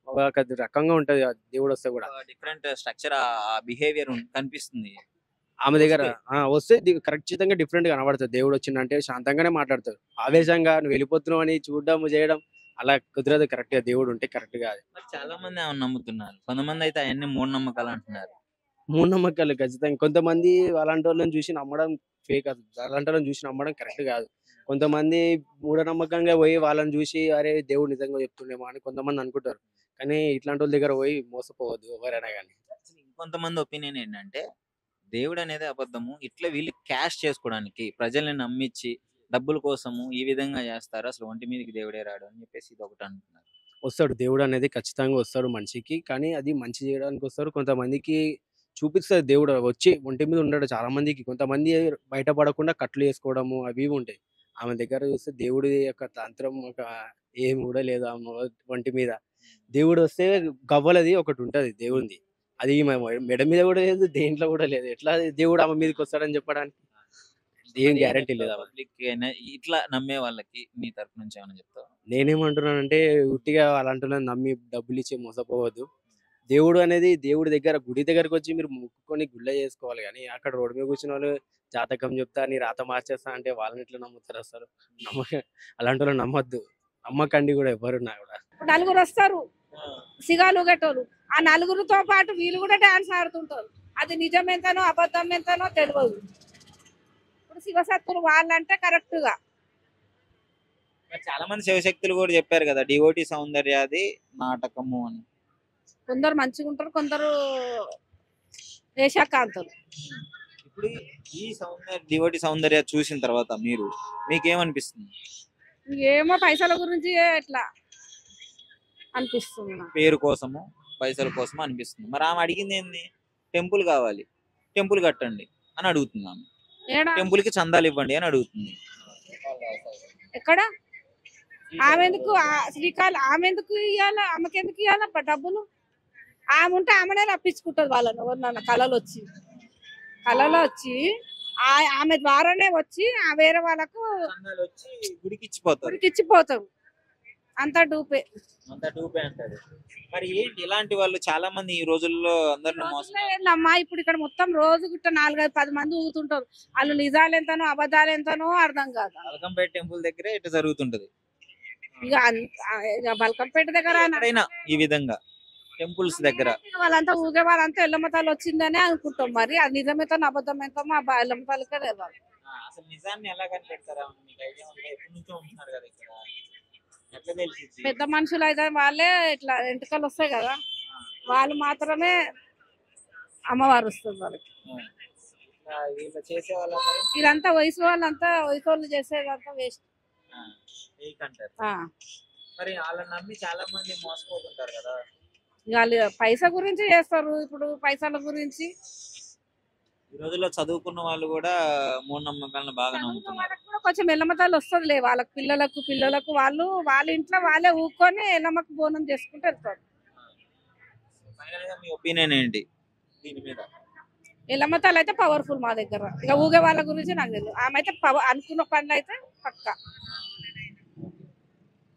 ఒక రకంగా ఉంటది ఆ దేవుడు వస్తే కూడా. డిఫరెంట్ స్ట్రక్చర్, ఆ బిహేవియర్ కనిపిస్తుంది ఆమె దగ్గర వస్తే ఖచ్చితంగా డిఫరెంట్ గా కనబడుతుంది. దేవుడు వచ్చిందంటే శాంతంగానే మాట్లాడతాడు. ఆవేశంగా నువ్వు వెళ్ళిపోతున్నావు అని చూడడం చేయడం అలా కుదరదు. కరెక్ట్ గా దేవుడు ఉంటే కరెక్ట్ గా. మరి చాలా మంది ఆమె నమ్ముతున్నారు, కొంతమంది అయితే అవన్నీ మూఢనమ్మకాలు అంటున్నారు. మూఢనమ్మకాలు ఖచ్చితంగా. కొంతమంది అలాంటి వాళ్ళని చూసి నమ్మడం ఫేక్. అలాంటి వాళ్ళని చూసి నమ్మడం కరెక్ట్ కాదు. కొంతమంది మూఢనమ్మకంగా పోయి వాళ్ళని చూసి అరే దేవుడు నిజంగా చెప్తుండేమో అని కొంతమంది అనుకుంటారు. కానీ ఇట్లాంటి వాళ్ళ దగ్గర పోయి మోసపోవద్దు ఎవరైనా కానీ. ఇంకొంతమంది ఒపీనియన్ ఏంటంటే దేవుడు అనేది అబద్ధము, ఇట్లా వీళ్ళు క్యాష్ చేసుకోవడానికి ప్రజల్ని నమ్మించి డబ్బుల కోసము ఈ విధంగా చేస్తారు, అసలు ఒంటి మీదకి దేవుడే రాడు అని చెప్పేసి ఇది ఒకటి అంటున్నారు. వస్తాడు దేవుడు అనేది ఖచ్చితంగా వస్తాడు మనిషికి. కానీ అది మంచి చేయడానికి వస్తారు. కొంతమందికి చూపిస్తారు దేవుడు వచ్చి ఒంటి మీద ఉండడు చాలా మందికి. కొంతమంది బయటపడకుండా కట్లు వేసుకోవడము అవి ఇవి ఉంటాయి. ఆమె దగ్గర చూస్తే దేవుడి యొక్క తంత్రం ఒక ఏమి కూడా లేదు ఆమె ఒంటి మీద. దేవుడు వస్తే గవ్వలది ఒకటి ఉంటది దేవుంది, అది ఈమె మెడ మీద కూడా లేదు, దేంట్లో కూడా లేదు. ఎట్లా దేవుడు ఆమె మీదకి వస్తాడని చెప్పడానికి ఏం గ్యారంటీ లేదు. పబ్లిక్ అయినా ఇట్లా నమ్మే వాళ్ళకి మీ తరపు నుంచి ఏమైనా చెప్తావా? నేనేమంటున్నానంటే ఉట్టిగా అలాంటి వాళ్ళని నమ్మి డబ్బులు ఇచ్చి మోసపోవద్దు. దేవుడు అనేది దేవుడి దగ్గర గుడి దగ్గరకు వచ్చి మీరు మొక్కుకొని గుళ్ళ చేసుకోవాలి. కానీ అక్కడ రోడ్డు మీద కూర్చున్న వాళ్ళు జాతకం చెప్తా నీ రాత మార్చేస్తా అంటే వాళ్ళని ఎట్లా నమ్ముతారు అసలు? అలాంటి వాళ్ళని నమ్మద్దు, నమ్మకండి కూడా ఎవరున్నా కూడా. నలుగురు వస్తారు సిగాలు గట్టోలు, ఆ నలుగురితో పాటు వీళ్ళు కూడా డాన్స్ ఆడుతుంటారు. అది నిజం ఎంతనో అబద్ధం ఎంతనో తెలియదు. ఇప్పుడు శివశక్తులు వాళ్ళంటే కరెక్ట్ గా. మరి చాలా మంది శివశక్తులు కూడా చెప్పారు కదా డివోటీ సౌందర్యాది నాటకము అని. కొందరు మంచిగా ఉంటారు, కొందరు వేషాకాంతులు. ఇప్పుడు ఈ డివోటీ సౌందర్య చూసిన తర్వాత మీకేమనిపిస్తుంది? ఏమో పైసల గురించి ఎట్లా అనిపిస్తుంది నాకు. పేరు కోసము పైసల కోసము అనిపిస్తుంది. మరి ఆమె అడిగింది ఏంది? టెంపుల్ కావాలి, టెంపుల్ కట్టండి అని అడుగుతున్నాం. ఏడా టెంపుల్ కి చందాలు ఇవ్వండి అని అడుగుతుంది. ఎక్కడ ఆమె ఎందుకు శ్రీకాళ ఆమె ఎందుకు ఇవ్వాలా? ఆమెకి ఎందుకు ఇవ్వాలా డబ్బులు? ఆమె ఉంటే ఆమెనే రప్పించుకుంటుంది వాళ్ళని. ఎవరినన్నా కళలు వచ్చి ఆమె ద్వారానే వచ్చి వేరే వాళ్ళకు చందాలు వచ్చి గుడికి ఇచ్చిపోతారు. ఇచ్చిపోతారు. అంతా డూపే. అంతా డూపే అంటారు. మరి ఏంటి ఇలాంటి వాళ్ళు చాలా మంది ఈ రోజుల్లో అందరిని మోసం. ఏందమ్మా ఇప్పుడు ఇక్కడ మొత్తం రోజు గిట్ట 4-10 మంది ఊగుతుంటారు. వాళ్ళు నిజాలు ఎంతనో అబద్ధాలు ఎంతనో అర్థం కాదు. బల్కంపేట టెంపుల్ దగ్గరే ఇట్లా జరుగుతుంటది. ఇక బల్కంపేట దగ్గర ఎక్కడైనా ఈ విధంగా టెంపుల్స్ దగ్గర వాళ్ళంతా ఊగే వాళ్ళంతా ఎల్లమ్మతాలు వచ్చిందని అనుకుంటాం. మరి అది నిజమైతే అబద్ధమైతే మా ఎల్లమ్మతాలకే తెలియాలి. అసలు నిజాన్ని ఎలా కనిపెడతారా? మీకు ఐడియా ఉందా? ఎప్పటి నుంచో ఉంటున్నారు కదా ఇక్కడ, ఎట్లా తెలిసింది? పెద్ద మనుషులు అయితే వాళ్ళే ఇట్లా ఎంటుకలు వస్తాయి కదా, వాళ్ళు మాత్రమే అమ్మవారు వస్తుంది వాళ్ళకి. వీళ్ళు చేసే వాళ్ళ ఇదంతా వయసు వాళ్ళు చేసేదంతా వేస్ట్. మరి వాళ్ళని నమ్మి చాలా మంది మోసపోతుంటారు కదా. వాళ్ళు పైసా గురించి చేస్తారు. ఇప్పుడు పైసల గురించి ఈ రోజుల్లో చదువుకున్న వాళ్ళు కూడా మూఢనమ్మకాలను బాగా నమ్ముతున్నారు. వాళ్ళకి కూడా కొంచెం ఎల్లమ్మతాలు వస్తుందిలే. వాళ్ళకి పిల్లలకు వాళ్ళ ఇంట్లో వాళ్ళే ఊకొని ఎల్లమ్మకు బోనం చేసుకుంటూ వెళ్తారు. ఫైనల్ గా మీ ఒపీనియన్ ఏంటి దీని మీద? ఎల్లమ్మతాలు అయితే పవర్ఫుల్ మా దగ్గర. ఇక ఊగే వాళ్ళ గురించి నాకు తెలియదు. ఆమె అయితే అనుకున్న పనులు అయితే పక్క.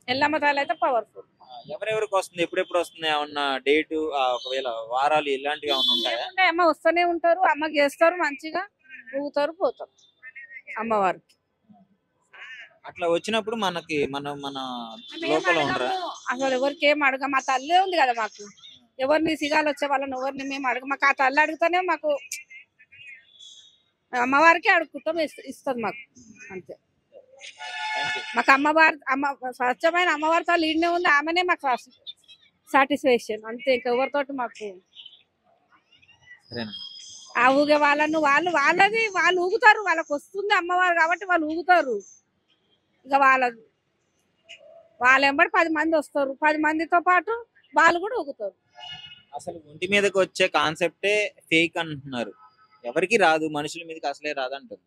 ఎల్లమ్మతాలు అయితే పవర్ఫుల్. ఎవరెవరికి వస్తుంది, ఎప్పుడెప్పుడు వస్తుంది? ఏమన్నా డేటు, ఒకవేళ వారాలు ఇలాంటివి ఏమన్నా ఉంటాయా? అమ్మ వస్తూనే ఉంటారు, అమ్మకి చేస్తారు, మంచిగా ఊగుతారు పోతారు అమ్మవారికి. అట్లా వచ్చినప్పుడు మనకి మన లోపల ఉండరా? అసలు ఎవరికి ఏం అడగ. మా తల్లే ఉంది కదా మాకు. ఎవరిని సిగాలు వచ్చే వాళ్ళని ఎవరిని మేము అడగ. మాకు ఆ తల్లి అడుగుతానే మాకు అమ్మవారికి అడుగుతాం, ఇస్తుంది మాకు అంతే. మాకు స్వచ్ఛమైన అమ్మవారితో ఈడనే ఉంది, ఆమెనే మాకు సాటిస్ఫాక్షన్ అంతే. ఇంకెవరితోటి మాకు సరేనా? ఆ ఊగే వాళ్ళను వాళ్ళు ఊగుతారు, వాళ్ళకి వస్తుంది అమ్మవారు కాబట్టి వాళ్ళు ఊగుతారు. ఇక వాళ్ళ వెంబడి 10 మంది వస్తారు, 10 మందితో పాటు వాళ్ళు కూడా ఊగుతారు. అసలు ఒంటి మీదకి వచ్చే కాన్సెప్టే ఫేక్ అంటున్నారు. ఎవరికి రాదు, మనుషుల మీదకి అసలే రాదు అంటారు.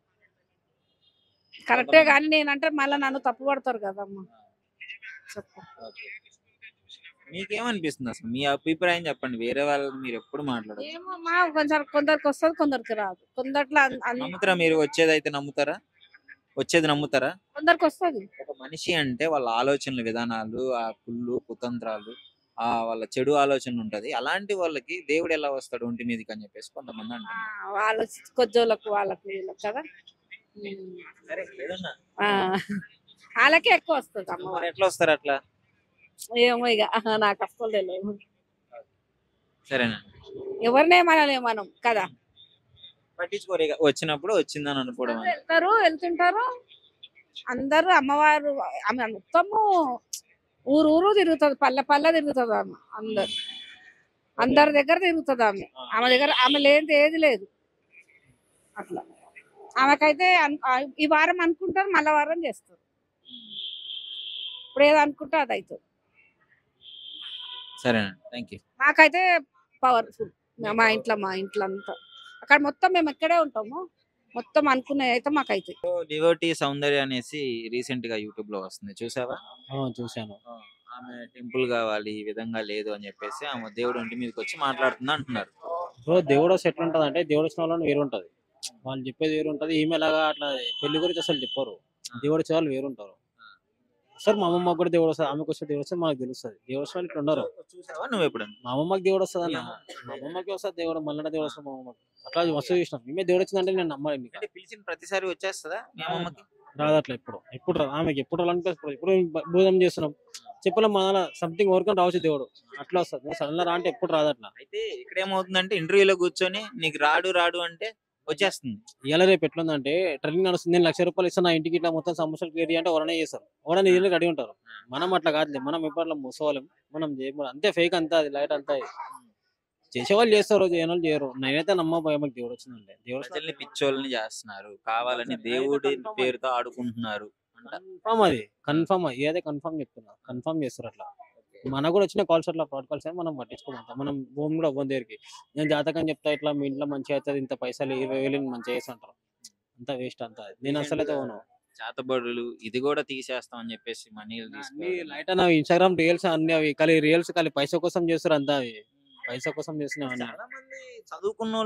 కరెక్టే కానీ నేనంటే మళ్ళీ నన్ను తప్పు పడతారు కదమ్మా. చెప్పు. మీకేమనిపిస్తుంది అసలు? మీ అభిప్రాయం చెప్పండి. వేరే వాళ్ళు మీరు ఎప్పుడు మాట్లాడదు. ఏమో మా కొందరికి వస్తుంది, కొందరికి రాదు. కొందట్లో నమ్ముతారా మీరు? వచ్చేదైతే నమ్ముతారా? వచ్చేది నమ్ముతారా? కొందరికి వస్తుంది. ఒక మనిషి అంటే వాళ్ళ ఆలోచనల విధానాలు, ఆ కుళ్ళు కుతంత్రాలు, ఆ వాళ్ళ చెడు ఆలోచన ఉంటది. అలాంటి వాళ్ళకి దేవుడు ఎలా వస్తాడు ఒంటి మీదకి అని చెప్పేసి కొంతమంది అంటారు. వాళ్ళు కొజ్జోళ్ళకు వాళ్ళకు వీళ్ళకి కదా. సరే, ఏదన్నా వాళ్ళకే ఎక్కువ వస్తుంది అమ్మ. మరి ఎట్లా వస్తారు అట్లా? ఏమో ఇక నాకు అస్సలు తెలియదు. సరేనా? ఎవరినేమనలేము మనం కదా. పట్టించుకోరు, ఇక వచ్చినప్పుడు వచ్చిందని అనుకోవడం. వెళ్తుంటారు అందరూ. అమ్మవారు ఆమె మొత్తము ఊరు తిరుగుతుంది, పల్లె తిరుగుతుంది ఆమె. అందరి దగ్గర తిరుగుతుంది ఆమె దగ్గర ఆమె లేనిది ఏది లేదు. అట్లా ఆమెకైతే ఈ వారం అనుకుంటారు, మళ్ళా వారం చేస్తారు. ఇప్పుడు ఏదో అనుకుంటే అది అవుతుంది. సరేనా? Thank you. మాకైతే పవర్ఫుల్ మా ఇంట్లో అంతా. అక్కడ మొత్తం మేము ఎక్కడే ఉంటాము, మొత్తం అనుకునే అయితే మాకైతే. డివోటీ సౌందర్య అనేసి రీసెంట్ గా యూట్యూబ్ లో వస్తుంది, చూసావా? చూశాను. ఆమె టెంపుల్ కావాలి, ఈ విధంగా లేదు అని చెప్పేసి ఆమె దేవుడు ఒంటి మీదకి వచ్చి మాట్లాడుతుంది అంటున్నారు. దేవుడు వస్తే ఎట్లా ఉంటది అంటే, దేవుడు వచ్చిన వాళ్ళని వేరు ఉంటది, వాళ్ళు చెప్పేది వేరు ఉంటది. ఈమెలాగా అట్లా పెళ్లి గురించి అసలు చెప్పరు. దేవుడు వచ్చే వాళ్ళు వేరు ఉంటారు. సార్ మా అమ్మమ్మకి కూడా దేవుడు వస్తుంది, ఆమెకు వస్తే దేవుడు వస్తే మాకు తెలుస్తుంది. దేవుడు వస్తే వాళ్ళు ఇట్లా ఉండరు. చూసావా నువ్వు ఎప్పుడు? మా అమ్మమ్మకి దేవుడు వస్తుంది అన్న, మా అమ్మమ్మకి వస్తుంది దేవుడు, మళ్ళీ దేవుడు వస్తుంది మా అమ్మమ్మకి. అట్లా వస్తూ చూసినాం. ఈమె దేవుడు వచ్చిందంటే నేను నమ్మాలి. అంటే పిలిచిన ప్రతిసారి వచ్చేస్తుందా మీ అమ్మమ్మకి? రాదు అట్లా. ఎప్పుడు ఆమెకి ఎప్పుడు రాలంటే ఇప్పుడు భోజనం చేస్తున్నాం చెప్పలేం, మన సంథింగ్ వర్క్ రావచ్చు దేవుడు, అట్లా వస్తుంది. సడన్ రా అంటే ఎప్పుడు రాదు అట్లా. అయితే ఇక్కడ ఏమవుతుందంటే ఇంటర్వ్యూలో కూర్చొని నీకు రాడు అంటే వచ్చేస్తుంది. ఇలా రేపు ఎట్లుందంటే ట్రైనింగ్ నడుస్తుంది, నేను ₹1,00,000 ఇస్తాను, నా ఇంటికి ఇట్లా మొత్తం సమస్యలు క్లియర్ అంటే ఎవరైనా చేస్తారు, ఎవరైనా ఇది రెడీ ఉంటారు. మనం అట్లా కాదులే, మనం ఎప్పట్లో మోసవాళ్ళం, మనం చేయకూడదు. అంతే ఫేక్ అంతా, అది లైట్ అంతా. చేసేవాళ్ళు చేస్తారు, చేయని వాళ్ళు చేయరు. నేనైతే నమ్మకు దేవుడు వచ్చిందంటే. ప్రజల్ని పిచ్చోళ్ళని చేస్తున్నారు, కావాలని దేవుడి పేరుతో ఆడుకుంటున్నారు. కన్ఫామ్, అది కన్ఫామ్, ఏదైతే కన్ఫామ్ చెప్తున్నా, కన్ఫామ్ చేస్తారు అట్లా. మనకు కూడా వచ్చిన కాల్స్ అట్లా ఫ్రాడ్ కాల్స్ అని మనం పట్టించుకోమంటాం. మనం భూమి కూడా అవ్వని దగ్గరికి నేను జాతకం చెప్తా, ఇట్లా మీ ఇంట్లో మంచిగా అవుతుంది, ఇంత పైసలు 20,000 మంచిగా చేసి అంటారు. అంతా వేస్ట్ అంతా. నేను అసలు అయితే చేతబడులు ఇది కూడా తీసేస్తాం అని చెప్పేసి మనీలు అన్ని లైట్ అన్న ఇన్స్టాగ్రామ్ రీల్స్ అన్ని అవి ఖాళీ రీల్స్ ఖాళీ పైసా కోసం చేస్తారు అంతా. అవి పైసా కోసం చేస్తున్నాం. చాలా మంది చదువుకున్న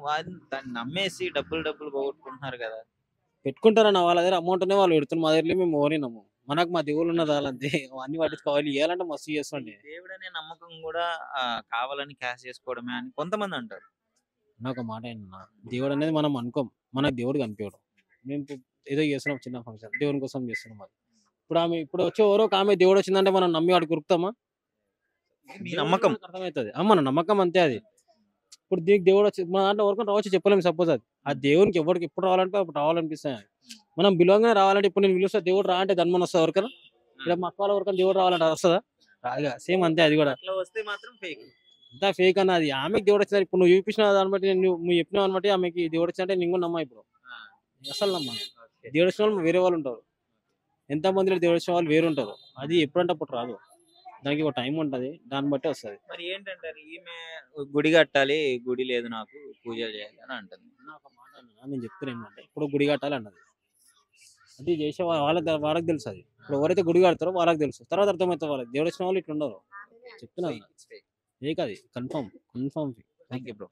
వాళ్ళు దాన్ని నమ్మేసి డబ్బులు పోగొట్టుకుంటున్నారు కదా. పెట్టుకుంటారన్న వాళ్ళ దగ్గర అమౌంట్ అనే వాళ్ళు పెడుతున్నారు, మా దగ్గర మేము ఓరినాము. మనకు మా దేవుళ్ళు ఉన్నది వాళ్ళంతే, అన్ని పట్టించుకోవాలి. ఇవ్వాలంటే మస్తు చేస్తుండే. దేవుడు అనే నమ్మకం కూడా కావాలని క్యాష్ చేసుకోవడమే అని కొంతమంది అంటారు. ఒక మాట ఏంటన్నా, దేవుడు అనేది మనం అనుకోం, మనకు దేవుడు కనిపించడు. మేము ఏదో చేస్తున్నాం చిన్న ఫంక్షన్, దేవుని కోసం చేస్తున్నాం. అది ఇప్పుడు వచ్చే ఎవరో ఒక ఆమె దేవుడు వచ్చిందంటే మనం నమ్మి వాడికి కురుకుతామా? మీ నమ్మకం అర్థమవుతుంది, మన నమ్మకం అంతే. అది ఇప్పుడు దీనికి దేవుడు వచ్చి మన దాంట్లో ఎవరికి రావచ్చు చెప్పలేము. సపోజ్ అది ఆ దేవునికి ఎవరికి ఎప్పుడు రావాలంటే అప్పుడు రావాలనిపిస్తాయి. మనం బిలువంగానే రావాలంటే ఇప్పుడు నేను పిలుస్తా దేవుడు రా అంటే ధన్మని వస్తుంది ఎవరికైనా. ఇక్కడ మా అక్క వాళ్ళ ఎవరికైనా దేవుడు రావాలంటే వస్తుందా? రాదుగా. సేమ్ అంతే అది కూడా. వస్తే మాత్రం ఫేక్, అంతా ఫేక్ అన్నది. ఆమెకి దేవుడు వచ్చింది. ఇప్పుడు నువ్వు చూపించిన దాన్ని బట్టి, నువ్వు చెప్పిన దాన్ని బట్టి ఆమెకి దేవుడు వచ్చిందంటే నేను కూడా నమ్మా. ఇప్పుడు అసలు నమ్మా. దేవుడు వచ్చిన వాళ్ళు వేరే వాళ్ళు ఉంటారు, ఎంత మందిలో దేవుడు వచ్చిన వాళ్ళు వేరు ఉంటారు. అది ఎప్పుడంటే అప్పుడు రాదు, దానికి ఒక టైం ఉంటది, దాన్ని బట్టి వస్తుంది. మరి ఏంటంటారు, ఈమె గుడి కట్టాలి, గుడి లేదు నాకు పూజలు చేయాలి అని అంటుంది. నాకు మాట నేను చెప్తున్నా ఏంటంటే, ఇప్పుడు గుడి కట్టాలి అన్నది, అది చేసే వాళ్ళకి తెలుసు. అది ఇప్పుడు ఎవరైతే గుడి కడతారో వాళ్ళకి తెలుసు, తర్వాత అర్థమవుతుంది వాళ్ళకి. దేవుడు వచ్చిన వాళ్ళు ఇట్లా ఉండరు చెప్తున్నా. అది కన్ఫర్మ్. Thank you bro.